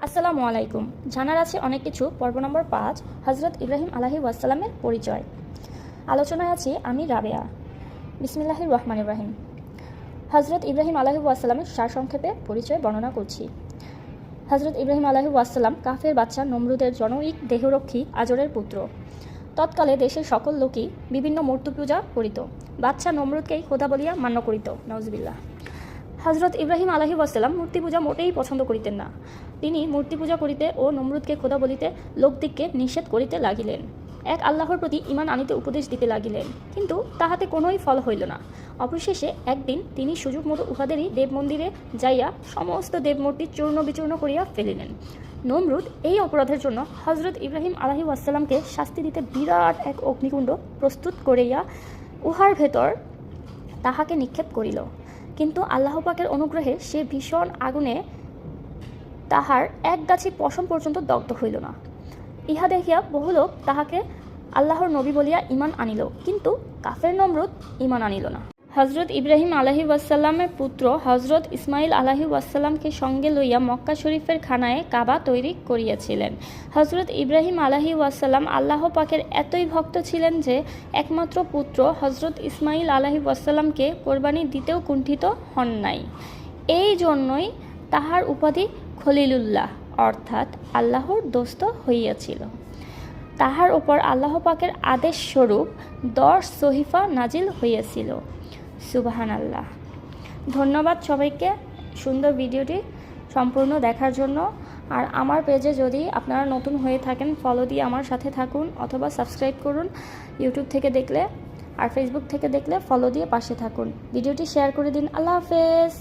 আসসালামু আলাইকুম। জানার আছে অনেক কিছু। পর্ব নম্বর ৫, হজরত ইব্রাহিম আলাইহি ওয়াসাল্লামের পরিচয়। আলোচনায় আছি আমি রাবেয়া। বিসমিল্লাহির রহমানির রহিম। হজরত ইব্রাহিম আলাইহি ওয়াসাল্লামের সারসংক্ষেপে পরিচয় বর্ণনা করছি। হজরত ইব্রাহিম আলাইহি ওয়াসাল্লাম কাফের বাচ্চা নমরুদের জনৈক দেহরক্ষী আজরের পুত্র। তৎকালে দেশের সকল লোকই বিভিন্ন মূর্তি পূজা করিত। বাচ্চা নমরুদকেই খোদা বলিয়া মান্য করিত। নাউজুবিল্লাহ। হজরত ইব্রাহিম আলাইহি ওয়াসাল্লাম মূর্তি পূজা মোটেই পছন্দ করিতেন না। তিনি মূর্তি পূজা করিতে ও নমরুদকে খোদা বলিতে লোকদিগকে নিষেধ করিতে লাগিলেন। এক আল্লাহর প্রতি ঈমান আনিতে উপদেশ দিতে লাগিলেন, কিন্তু তাহাতে কোনোই ফল হইল না। অবশেষে একদিন তিনি সুযোগ মতো উহাদেরই দেব মন্দিরে যাইয়া সমস্ত দেবমূর্তি চূর্ণ বিচূর্ণ করিয়া ফেলিলেন। নমরুদ এই অপরাধের জন্য হজরত ইব্রাহিম আলাইহি ওয়াসাল্লামকে শাস্তি দিতে বিরাট এক অগ্নিকুণ্ড প্রস্তুত করিয়া উহার ভেতর তাহাকে নিক্ষেপ করিল। কিন্তু আল্লাহ পাকের অনুগ্রহে সে ভীষণ আগুনে তাহার এক গাছি পশম পর্যন্ত দগ্ধ হইল না। ইহা দেখিয়া বহু লোক তাহাকে আল্লাহর নবী বলিয়া ঈমান আনিল, কিন্তু কাফের নমরুদ ঈমান আনিল না। হজরত ইব্রাহিম আলাইহি ওয়াসাল্লামের পুত্র হজরত ইসমাইল আলাইহি ওয়াসাল্লামকে সঙ্গে লইয়া মক্কা শরীফের খানায় কাবা তৈরি করিয়াছিলেন। হজরত ইব্রাহিম আলাইহি ওয়াসাল্লাম আল্লাহ পাকের এতই ভক্ত ছিলেন যে একমাত্র পুত্র হজরত ইসমাইল আলাইহি ওয়াসাল্লামকে কোরবানি দিতেও কুণ্ঠিত হন নাই। এই জন্যই তাহার উপাধি খলিলুল্লাহ অর্থাৎ আল্লাহর দোস্ত হইয়াছিল। তাহার উপর আল্লাহ পাকের আদেশ স্বরূপ 10 সহিফা নাজিল হইয়াছিল। সুবহানাল্লাহ। ধন্যবাদ সবাইকে সুন্দর ভিডিওটি সম্পূর্ণ দেখার জন্য। আর আমার পেজে যদি আপনারা নতুন হয়ে থাকেন ফলো দিয়ে আমার সাথে থাকুন, অথবা সাবস্ক্রাইব করুন। ইউটিউব থেকে দেখলে আর ফেসবুক থেকে দেখলে ফলো দিয়ে পাশে থাকুন। ভিডিওটি শেয়ার করে দিন। আল্লাহ হাফেজ।